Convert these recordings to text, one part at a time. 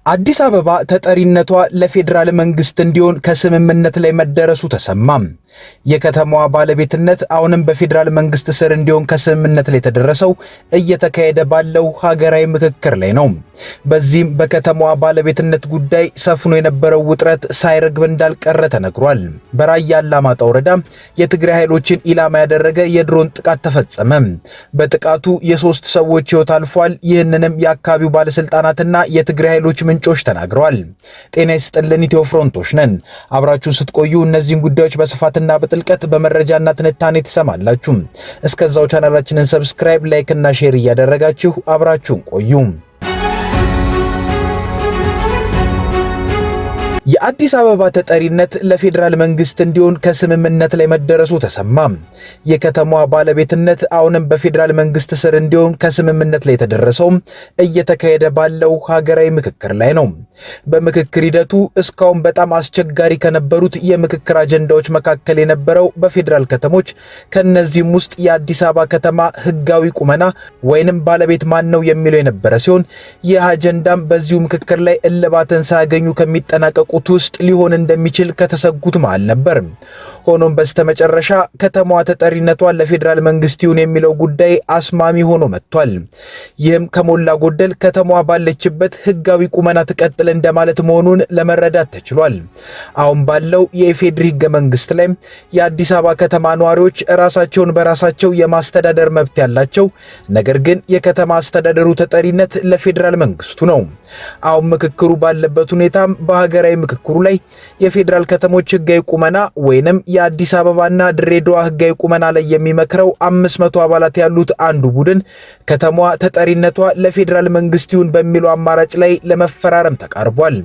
አዲስ አበባ ተጠሪነቷ ለፌዴራል መንግስት እንዲሆን ከስምምነት ላይ መደረሱ ተሰማ። የከተማዋ ባለቤትነት አሁንም በፌዴራል መንግስት ስር እንዲሆን ከስምምነት ላይ የተደረሰው እየተካሄደ ባለው ሀገራዊ ምክክር ላይ ነው። በዚህም በከተማዋ ባለቤትነት ጉዳይ ሰፍኖ የነበረው ውጥረት ሳይረግብ እንዳልቀረ ተነግሯል። በራያ አላማጣ ወረዳ የትግራይ ኃይሎችን ኢላማ ያደረገ የድሮን ጥቃት ተፈጸመ። በጥቃቱ የሶስት ሰዎች ሕይወት አልፏል። ይህንንም የአካባቢው ባለስልጣናትና የትግራይ ኃይሎች ምንጮች ተናግረዋል። ጤና ይስጥልን፣ ኢትዮ ፍሮንቶች ነን። አብራችሁን ስትቆዩ እነዚህን ጉዳዮች በስፋትና በጥልቀት በመረጃና ትንታኔ ተሰማላችሁ። እስከዛው ቻናላችንን ሰብስክራይብ፣ ላይክ እና ሼር እያደረጋችሁ አብራችሁን ቆዩ። የአዲስ አበባ ተጠሪነት ለፌዴራል መንግስት እንዲሆን ከስምምነት ላይ መደረሱ ተሰማ። የከተማዋ ባለቤትነት አሁንም በፌዴራል መንግስት ስር እንዲሆን ከስምምነት ላይ የተደረሰው እየተካሄደ ባለው ሀገራዊ ምክክር ላይ ነው። በምክክር ሂደቱ እስካሁን በጣም አስቸጋሪ ከነበሩት የምክክር አጀንዳዎች መካከል የነበረው በፌዴራል ከተሞች ከነዚህም ውስጥ የአዲስ አበባ ከተማ ህጋዊ ቁመና ወይንም ባለቤት ማን ነው የሚለው የነበረ ሲሆን ይህ አጀንዳም በዚሁ ምክክር ላይ እልባትን ሳያገኙ ከሚጠናቀቁ ውስጥ ሊሆን እንደሚችል ከተሰጉት መሃል ነበር። ሆኖም በስተመጨረሻ ከተማዋ ተጠሪነቷን ለፌዴራል መንግስት ይሁን የሚለው ጉዳይ አስማሚ ሆኖ መጥቷል። ይህም ከሞላ ጎደል ከተማዋ ባለችበት ህጋዊ ቁመና ትቀጥል እንደማለት መሆኑን ለመረዳት ተችሏል። አሁን ባለው የኢፌዴሪ ህገ መንግስት ላይ የአዲስ አበባ ከተማ ነዋሪዎች ራሳቸውን በራሳቸው የማስተዳደር መብት ያላቸው፣ ነገር ግን የከተማ አስተዳደሩ ተጠሪነት ለፌዴራል መንግስቱ ነው። አሁን ምክክሩ ባለበት ሁኔታም በሀገራዊ ምክክሩ ላይ የፌዴራል ከተሞች ህጋዊ ቁመና ወይንም የአዲስ አበባና ድሬዳዋ ህጋዊ ቁመና ላይ የሚመክረው 500 አባላት ያሉት አንዱ ቡድን ከተማዋ ተጠሪነቷ ለፌዴራል መንግስት ይሁን በሚለው አማራጭ ላይ ለመፈራረም ተቃርቧል።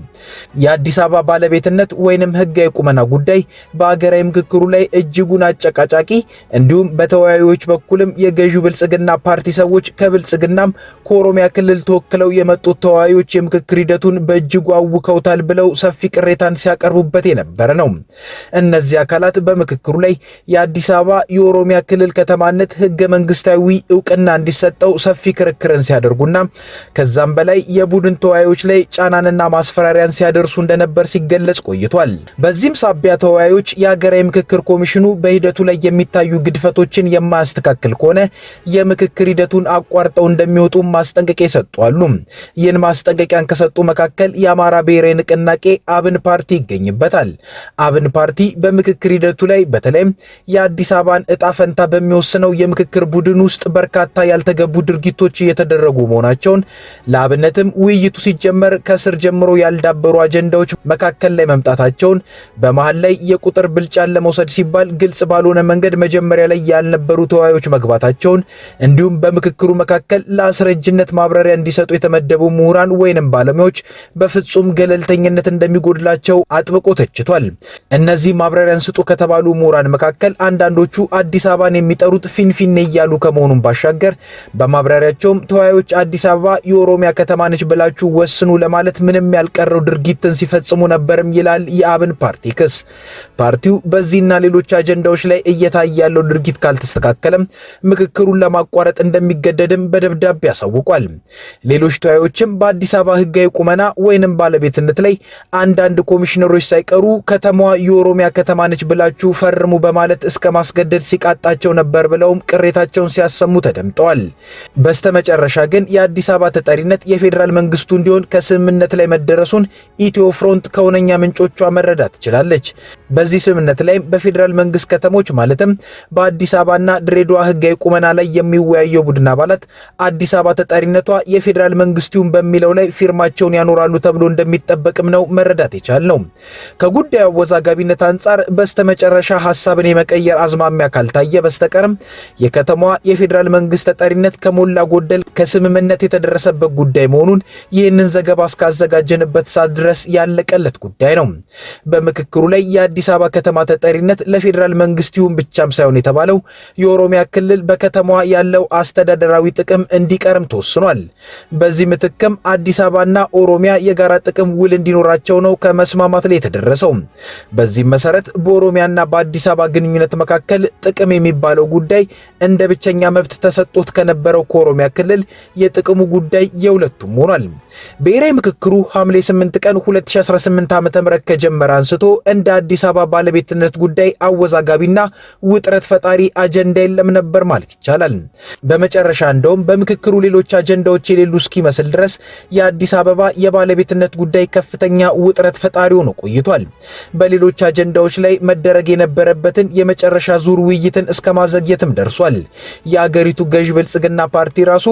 የአዲስ አበባ ባለቤትነት ወይንም ህጋዊ ቁመና ጉዳይ በሀገራዊ ምክክሩ ላይ እጅጉን አጨቃጫቂ እንዲሁም በተወያዮች በኩልም የገዢው ብልጽግና ፓርቲ ሰዎች ከብልጽግናም ከኦሮሚያ ክልል ተወክለው የመጡት ተወያዮች የምክክር ሂደቱን በእጅጉ አውከውታል ብለው ሰፊ ቅሬታን ሲያቀርቡበት የነበረ ነው። እነዚህ አካላት በምክክሩ ላይ የአዲስ አበባ የኦሮሚያ ክልል ከተማነት ህገ መንግስታዊ እውቅና እንዲሰጠው ሰፊ ክርክርን ሲያደርጉና ከዛም በላይ የቡድን ተወያዮች ላይ ጫናንና ማስፈራሪያን ሲያደርሱ እንደነበር ሲገለጽ ቆይቷል። በዚህም ሳቢያ ተወያዮች የሀገራዊ ምክክር ኮሚሽኑ በሂደቱ ላይ የሚታዩ ግድፈቶችን የማያስተካክል ከሆነ የምክክር ሂደቱን አቋርጠው እንደሚወጡ ማስጠንቀቂያ ይሰጣሉ። ይህን ማስጠንቀቂያን ከሰጡ መካከል የአማራ ብሔራዊ ንቅናቄ አብን ፓርቲ ይገኝበታል። አብን ፓርቲ በምክክር ሂደቱ ላይ በተለይም የአዲስ አበባን እጣ ፈንታ በሚወስነው የምክክር ቡድን ውስጥ በርካታ ያልተገቡ ድርጊቶች እየተደረጉ መሆናቸውን፣ ለአብነትም ውይይቱ ሲጀመር ከስር ጀምሮ ያልዳበሩ አጀንዳዎች መካከል ላይ መምጣታቸውን፣ በመሃል ላይ የቁጥር ብልጫን ለመውሰድ ሲባል ግልጽ ባልሆነ መንገድ መጀመሪያ ላይ ያልነበሩ ተወያዮች መግባታቸውን፣ እንዲሁም በምክክሩ መካከል ለአስረጅነት ማብራሪያ እንዲሰጡ የተመደቡ ምሁራን ወይንም ባለሙያዎች በፍጹም ገለልተኝነት እንደሚጎድላቸው አጥብቆ ተችቷል። እነዚህ ማብራሪያን ስጡ ከተባሉ ምሁራን መካከል አንዳንዶቹ አዲስ አበባን የሚጠሩት ፊንፊኔ እያሉ ከመሆኑም ባሻገር በማብራሪያቸውም ተወያዮች አዲስ አበባ የኦሮሚያ ከተማ ነች ብላችሁ ወስኑ ለማለት ምንም ያልቀረው ድርጊትን ሲፈጽሙ ነበርም ይላል የአብን ፓርቲ ክስ። ፓርቲው በዚህና ሌሎች አጀንዳዎች ላይ እየታየ ያለው ድርጊት ካልተስተካከለም ምክክሩን ለማቋረጥ እንደሚገደድም በደብዳቤ ያሳውቋል። ሌሎች ተወያዮችም በአዲስ አበባ ህጋዊ ቁመና ወይንም ባለቤትነት ላይ አንዳንድ ኮሚሽነሮች ሳይቀሩ ከተማዋ የኦሮሚያ ከተማ ነች ብላችሁ ፈርሙ በማለት እስከ ማስገደድ ሲቃጣቸው ነበር ብለውም ቅሬታቸውን ሲያሰሙ ተደምጠዋል። በስተመጨረሻ ግን የአዲስ አበባ ተጠሪነት የፌዴራል መንግስቱ እንዲሆን ከስምምነት ላይ መደረሱን ኢትዮ ፍሮንት ከሆነኛ ምንጮቿ መረዳት ትችላለች። በዚህ ስምምነት ላይ በፌዴራል መንግስት ከተሞች ማለትም በአዲስ አበባና ድሬዳዋ ህጋዊ ቁመና ላይ የሚወያየው ቡድን አባላት አዲስ አበባ ተጠሪነቷ የፌዴራል መንግስት ይሁን በሚለው ላይ ፊርማቸውን ያኖራሉ ተብሎ እንደሚጠበቅም ነው መረዳት የቻልነው። ከጉዳዩ አወዛጋቢነት አንጻር በስተመጨረሻ ሐሳብን የመቀየር አዝማሚያ ካልታየ በስተቀርም የከተማዋ የፌዴራል መንግስት ተጠሪነት ከሞላ ጎደል ከስምምነት የተደረሰበት ጉዳይ መሆኑን ይህንን ዘገባ እስካዘጋጀንበት ሰዓት ድረስ ያለቀለት ጉዳይ ነው። በምክክሩ ላይ የአዲስ አበባ ከተማ ተጠሪነት ለፌዴራል መንግስት ይሁን ብቻም ሳይሆን የተባለው የኦሮሚያ ክልል በከተማዋ ያለው አስተዳደራዊ ጥቅም እንዲቀርም ተወስኗል። በዚህ ምትክም አዲስ አበባና ኦሮሚያ የጋራ ጥቅም ውል እንዲኖራቸው ነው መስማማት ላይ የተደረሰው። በዚህ መሰረት በኦሮሚያና በአዲስ አበባ ግንኙነት መካከል ጥቅም የሚባለው ጉዳይ እንደ ብቸኛ መብት ተሰጥቶት ከነበረው ከኦሮሚያ ክልል የጥቅሙ ጉዳይ የሁለቱም ሆኗል። ብሔራዊ ምክክሩ ሐምሌ 8 ቀን 2018 ዓ.ም ከጀመረ አንስቶ እንደ አዲስ አበባ ባለቤትነት ጉዳይ አወዛጋቢና ውጥረት ፈጣሪ አጀንዳ የለም ነበር ማለት ይቻላል። በመጨረሻ እንደውም በምክክሩ ሌሎች አጀንዳዎች የሌሉ እስኪመስል ድረስ የአዲስ አበባ የባለቤትነት ጉዳይ ከፍተኛ ውጥረት ፈጣሪ ሆኖ ቆይቷል። በሌሎች አጀንዳዎች ላይ መደረግ የነበረበትን የመጨረሻ ዙር ውይይትን እስከ ማዘግየትም ደርሷል። የአገሪቱ ገዥ ብልጽግና ፓርቲ ራሱ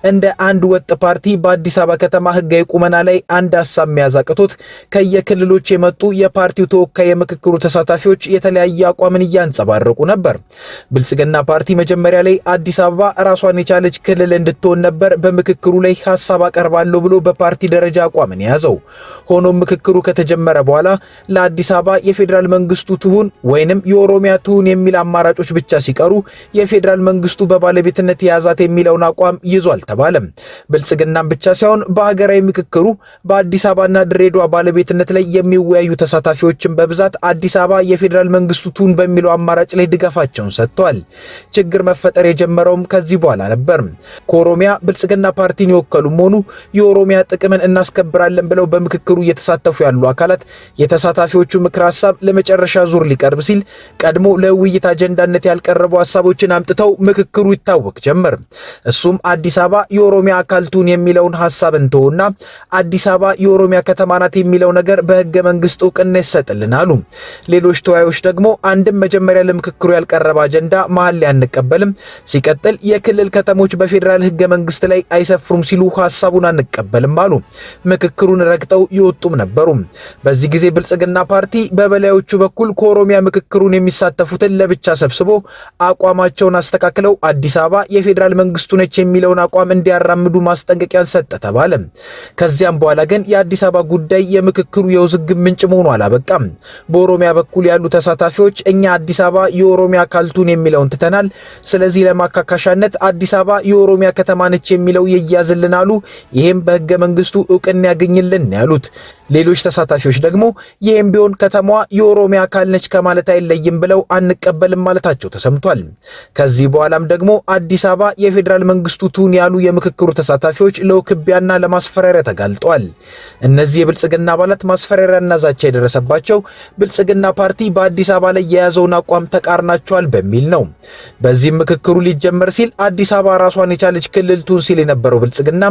እንደ አንድ ወጥ ፓርቲ በአዲስ አበባ ከተማ ህጋዊ ቁመና ላይ አንድ ሀሳብ መያዝ አቅቶት ከየክልሎች የመጡ የፓርቲው ተወካይ የምክክሩ ተሳታፊዎች የተለያየ አቋምን እያንጸባረቁ ነበር። ብልጽግና ፓርቲ መጀመሪያ ላይ አዲስ አበባ ራሷን የቻለች ክልል እንድትሆን ነበር በምክክሩ ላይ ሀሳብ አቀርባለሁ ብሎ በፓርቲ ደረጃ አቋምን የያዘው። ሆኖም ምክክሩ ከተጀመረ በኋላ ለአዲስ አበባ የፌዴራል መንግስቱ ትሁን ወይንም የኦሮሚያ ትሁን የሚል አማራጮች ብቻ ሲቀሩ የፌዴራል መንግስቱ በባለቤትነት የያዛት የሚለውን አቋም ይዞ አልተባለም። ብልጽግናም ብቻ ሳይሆን በሀገራዊ ምክክሩ በአዲስ አበባና ድሬዳዋ ባለቤትነት ላይ የሚወያዩ ተሳታፊዎችን በብዛት አዲስ አበባ የፌዴራል መንግስቱ ትሁን በሚለው አማራጭ ላይ ድጋፋቸውን ሰጥተዋል። ችግር መፈጠር የጀመረውም ከዚህ በኋላ ነበር። ከኦሮሚያ ብልጽግና ፓርቲን የወከሉም ሆኑ የኦሮሚያ ጥቅምን እናስከብራለን ብለው በምክክሩ እየተሳተፉ ያሉ አካላት የተሳታፊዎቹ ምክር ሀሳብ ለመጨረሻ ዙር ሊቀርብ ሲል ቀድሞ ለውይይት አጀንዳነት ያልቀረቡ ሀሳቦችን አምጥተው ምክክሩ ይታወቅ ጀመር። እሱም አዲስ አበባ የኦሮሚያ አካል ትሁን የሚለውን ሀሳብ እንተውና አዲስ አበባ የኦሮሚያ ከተማ ናት የሚለው ነገር በህገ መንግስት እውቅና ይሰጥልን አሉ። ሌሎች ተወያዮች ደግሞ አንድም መጀመሪያ ለምክክሩ ያልቀረበ አጀንዳ መሀል ላይ አንቀበልም፣ ሲቀጥል የክልል ከተሞች በፌዴራል ህገ መንግስት ላይ አይሰፍሩም ሲሉ ሀሳቡን አንቀበልም አሉ። ምክክሩን ረግጠው ይወጡም ነበሩ። በዚህ ጊዜ ብልጽግና ፓርቲ በበላዮቹ በኩል ከኦሮሚያ ምክክሩን የሚሳተፉትን ለብቻ ሰብስቦ አቋማቸውን አስተካክለው አዲስ አበባ የፌዴራል መንግስቱ ነች የሚለውን አቋም እንዲያራምዱ ማስጠንቀቂያን ሰጠ ተባለ። ከዚያም በኋላ ግን የአዲስ አበባ ጉዳይ የምክክሩ የውዝግብ ምንጭ መሆኑ አላበቃም። በኦሮሚያ በኩል ያሉ ተሳታፊዎች እኛ አዲስ አበባ የኦሮሚያ አካል ትሁን የሚለውን ትተናል፣ ስለዚህ ለማካካሻነት አዲስ አበባ የኦሮሚያ ከተማ ነች የሚለው ይያዝልን አሉ። ይህም በህገ መንግስቱ እውቅና ያገኝልን ያሉት። ሌሎች ተሳታፊዎች ደግሞ ይህም ቢሆን ከተማዋ የኦሮሚያ አካል ነች ከማለት አይለይም ብለው አንቀበልም ማለታቸው ተሰምቷል። ከዚህ በኋላም ደግሞ አዲስ አበባ የፌዴራል መንግስቱ ትሁን ያሉ የምክክሩ ተሳታፊዎች ለውክቢያና ለማስፈራሪያ ተጋልጠዋል። እነዚህ የብልጽግና አባላት ማስፈራሪያና ዛቻ የደረሰባቸው ብልጽግና ፓርቲ በአዲስ አበባ ላይ የያዘውን አቋም ተቃርናቸዋል በሚል ነው። በዚህም ምክክሩ ሊጀመር ሲል አዲስ አበባ ራሷን የቻለች ክልል ትሁን ሲል የነበረው ብልጽግና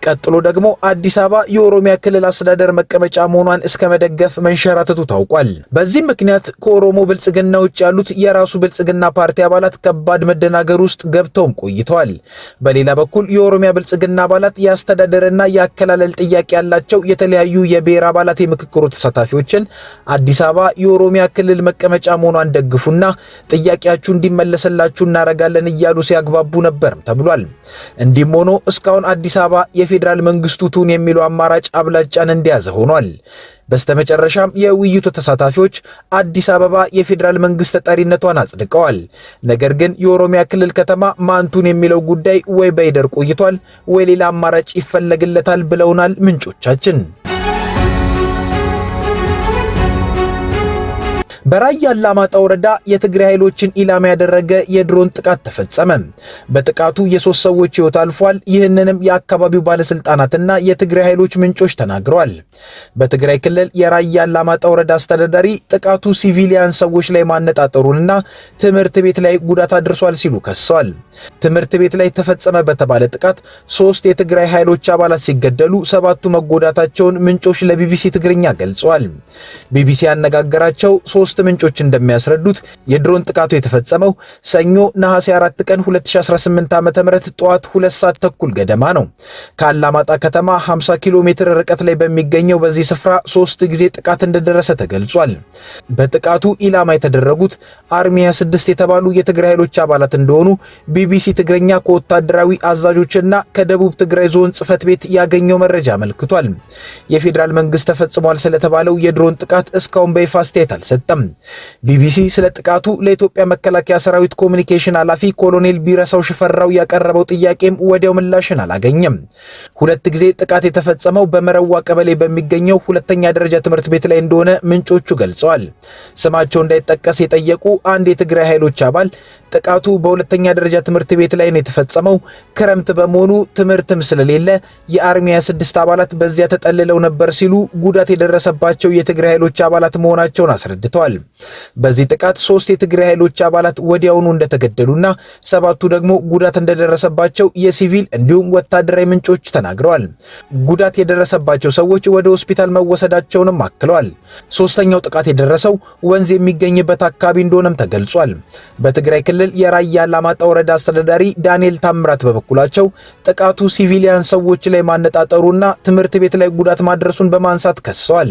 ቀጥሎ ደግሞ አዲስ አበባ የኦሮሚያ ክልል አስተዳደር መቀመጫ መሆኗን እስከ መደገፍ መንሸራተቱ ታውቋል። በዚህም ምክንያት ከኦሮሞ ብልጽግና ውጭ ያሉት የራሱ ብልጽግና ፓርቲ አባላት ከባድ መደናገር ውስጥ ገብተውም ቆይተዋል። በሌላ በኩል የኦሮሚያ ብልጽግና አባላት የአስተዳደርና የአከላለል ጥያቄ ያላቸው የተለያዩ የብሔር አባላት የምክክሩ ተሳታፊዎችን አዲስ አበባ የኦሮሚያ ክልል መቀመጫ መሆኗን ደግፉና ጥያቄያችሁ እንዲመለስላችሁ እናረጋለን እያሉ ሲያግባቡ ነበርም ተብሏል። እንዲህም ሆኖ እስካሁን አዲስ አበባ የፌዴራል መንግስቱ ትሁን የሚለው አማራጭ አብላጫን እንደያዘ ሆኗል። በስተመጨረሻም የውይይቱ ተሳታፊዎች አዲስ አበባ የፌዴራል መንግስት ተጠሪነቷን አጽድቀዋል። ነገር ግን የኦሮሚያ ክልል ከተማ ማን ትሁን የሚለው ጉዳይ ወይ በይደር ቆይቷል ወይ ሌላ አማራጭ ይፈለግለታል ብለውናል ምንጮቻችን። በራያ አላማጣ ወረዳ የትግራይ ኃይሎችን ኢላማ ያደረገ የድሮን ጥቃት ተፈጸመ። በጥቃቱ የሶስት ሰዎች ህይወት አልፏል። ይህንንም የአካባቢው ባለስልጣናትና የትግራይ ኃይሎች ምንጮች ተናግረዋል። በትግራይ ክልል የራያ አላማጣ ወረዳ አስተዳዳሪ ጥቃቱ ሲቪሊያን ሰዎች ላይ ማነጣጠሩንና ትምህርት ቤት ላይ ጉዳት አድርሷል ሲሉ ከሰዋል። ትምህርት ቤት ላይ ተፈጸመ በተባለ ጥቃት 3 የትግራይ ኃይሎች አባላት ሲገደሉ 7ቱ መጎዳታቸውን ምንጮች ለቢቢሲ ትግርኛ ገልጸዋል። ቢቢሲ ያነጋገራቸው 3 ምንጮች እንደሚያስረዱት የድሮን ጥቃቱ የተፈጸመው ሰኞ ነሐሴ 4 ቀን 2018 ዓ.ም ጠዋት 2 ሰዓት ተኩል ገደማ ነው። ከአላማጣ ከተማ 50 ኪሎ ሜትር ርቀት ላይ በሚገኘው በዚህ ስፍራ 3 ጊዜ ጥቃት እንደደረሰ ተገልጿል። በጥቃቱ ኢላማ የተደረጉት አርሚ 26 የተባሉ የትግራይ ኃይሎች አባላት እንደሆኑ ቢቢሲ ትግርኛ ከወታደራዊ አዛዦችና ከደቡብ ትግራይ ዞን ጽህፈት ቤት ያገኘው መረጃ አመልክቷል። የፌዴራል መንግስት ተፈጽሟል ስለተባለው የድሮን ጥቃት እስካሁን በይፋ አስተያየት አልሰጠም። ቢቢሲ ስለ ጥቃቱ ለኢትዮጵያ መከላከያ ሰራዊት ኮሙኒኬሽን ኃላፊ ኮሎኔል ቢረሳው ሽፈራው ያቀረበው ጥያቄም ወዲያው ምላሽን አላገኘም። ሁለት ጊዜ ጥቃት የተፈጸመው በመረዋ ቀበሌ በሚገኘው ሁለተኛ ደረጃ ትምህርት ቤት ላይ እንደሆነ ምንጮቹ ገልጸዋል። ስማቸው እንዳይጠቀስ የጠየቁ አንድ የትግራይ ኃይሎች አባል ጥቃቱ በሁለተኛ ደረጃ ትምህርት ቤት ላይ ነው የተፈጸመው፣ ክረምት በመሆኑ ትምህርትም ስለሌለ የአርሚ 26 አባላት በዚያ ተጠልለው ነበር ሲሉ ጉዳት የደረሰባቸው የትግራይ ኃይሎች አባላት መሆናቸውን አስረድተዋል። በዚህ ጥቃት 3 የትግራይ ኃይሎች አባላት ወዲያውኑ እንደተገደሉና 7ቱ ደግሞ ጉዳት እንደደረሰባቸው የሲቪል እንዲሁም ወታደራዊ ምንጮች ተናግረዋል። ጉዳት የደረሰባቸው ሰዎች ወደ ሆስፒታል መወሰዳቸውንም አክለዋል። ሶስተኛው ጥቃት የደረሰው ወንዝ የሚገኝበት አካባቢ እንደሆነም ተገልጿል። በትግራይ ክልል የራያ አላማጣ ወረዳ አስተዳዳሪ ዳንኤል ታምራት በበኩላቸው ጥቃቱ ሲቪሊያን ሰዎች ላይ ማነጣጠሩና ትምህርት ቤት ላይ ጉዳት ማድረሱን በማንሳት ከሰዋል።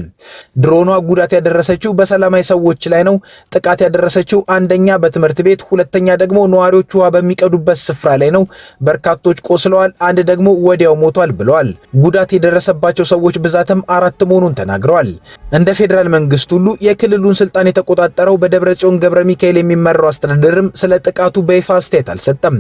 ድሮኗ ጉዳት ያደረሰችው በሰላማዊ ሰዎች ላይ ነው። ጥቃት ያደረሰችው አንደኛ በትምህርት ቤት፣ ሁለተኛ ደግሞ ነዋሪዎች ውሃ በሚቀዱበት ስፍራ ላይ ነው። በርካቶች ቆስለዋል፣ አንድ ደግሞ ወዲያው ሞቷል ብለዋል። ጉዳት የደረሰባቸው ሰዎች ብዛትም 4 መሆኑን ተናግረዋል። እንደ ፌዴራል መንግስት ሁሉ የክልሉን ስልጣን የተቆጣጠረው በደብረጽዮን ገብረ ሚካኤል የሚመራው አስተዳደርም ስለ ጥቃቱ በይፋ አስተያየት አልሰጠም።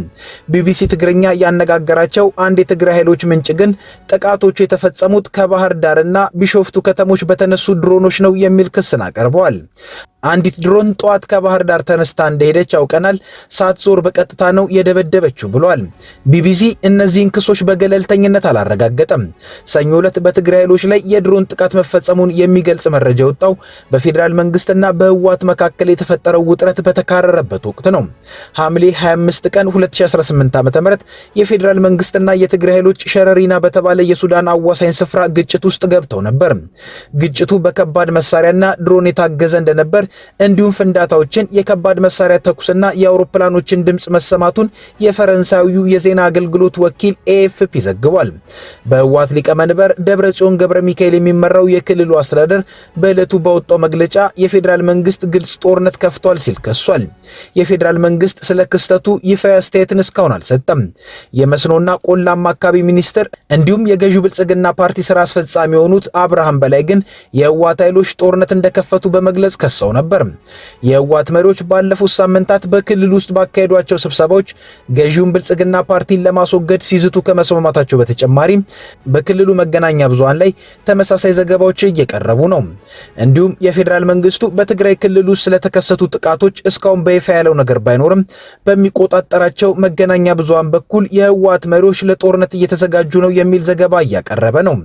ቢቢሲ ትግርኛ ያነጋገራቸው አንድ የትግራይ ኃይሎች ምንጭ ግን ጥቃቶቹ የተፈጸሙት ከባህር ዳርና ቢሾፍቱ ከተሞች በተነሱ ድሮኖች ነው የሚል ክስን አቀርበዋል። አንዲት ድሮን ጠዋት ከባህር ዳር ተነስታ እንደሄደች ያውቀናል፣ ሳትዞር በቀጥታ ነው የደበደበችው ብሏል። ቢቢሲ እነዚህን ክሶች በገለልተኝነት አላረጋገጠም። ሰኞ ዕለት በትግራይ ኃይሎች ላይ የድሮን ጥቃት መፈጸሙን የሚገልጽ መረጃ ወጣው በፌዴራል መንግስትና በህወሓት መካከል የተፈጠረው ውጥረት በተካረረበት ወቅት ነው። ሐምሌ 25 ቀን 2018 ዓ.ም የፌዴራል መንግስትና የትግራይ ኃይሎች ሸረሪና በተባለ የሱዳን አዋሳኝ ስፍራ ግጭት ውስጥ ገብተው ነበር። ግጭቱ በከባድ መሳሪያና ድሮን የታገዘ እንደነበር እንዲሁም ፍንዳታዎችን፣ የከባድ መሳሪያ ተኩስና የአውሮፕላኖችን ድምጽ መሰማቱን የፈረንሳዩ የዜና አገልግሎት ወኪል ኤኤፍፒ ዘግቧል። በህወሓት ሊቀመንበር ደብረጽዮን ገብረ ሚካኤል የሚመራው የክልሉ አስተዳደር በዕለቱ ባወጣው መግለጫ የፌዴራል መንግስት ግልጽ ጦርነት ከፍቷል ሲል ከሷል። የፌዴራል መንግስት ስለ ክስተቱ ይፋዊ አስተያየትን እስካሁን አልሰጠም። የመስኖና ቆላማ አካባቢ ሚኒስትር እንዲሁም የገዢው ብልጽግና ፓርቲ ስራ አስፈጻሚ የሆኑት አብርሃም በላይ ግን የህወሓት ኃይሎች ጦርነት እንደከፈቱ በመግለጽ ከሰው ነበር። የህወሓት መሪዎች ባለፉት ሳምንታት በክልል ውስጥ ባካሄዷቸው ስብሰባዎች ገዢውን ብልጽግና ፓርቲን ለማስወገድ ሲዝቱ ከመስማማታቸው በተጨማሪ በክልሉ መገናኛ ብዙሃን ላይ ተመሳሳይ ዘገባዎች እየቀረቡ ነው። እንዲሁም የፌዴራል መንግስቱ በትግራይ ክልል ውስጥ ስለተከሰቱ ጥቃቶች እስካሁን በይፋ ያለው ነገር ባይኖርም በሚቆጣጠራቸው መገናኛ ብዙሃን በኩል የህወሓት መሪዎች ለጦርነት እየተዘጋጁ ነው የሚል ዘገባ እያቀረበ ነው።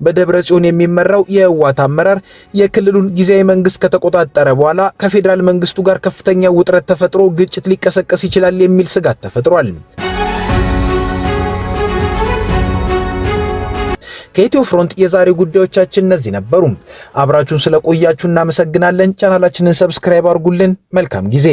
በደብረጽዮን የሚመራው የህወሓት አመራር የክልሉን ጊዜያዊ መንግስት ከተቆጣጠረ በኋላ ከፌዴራል መንግስቱ ጋር ከፍተኛ ውጥረት ተፈጥሮ ግጭት ሊቀሰቀስ ይችላል የሚል ስጋት ተፈጥሯል። ከኢትዮ ፍሮንት የዛሬ ጉዳዮቻችን እነዚህ ነበሩ። አብራችሁን ስለቆያችሁ እናመሰግናለን። ቻናላችንን ሰብስክራይብ አድርጉልን። መልካም ጊዜ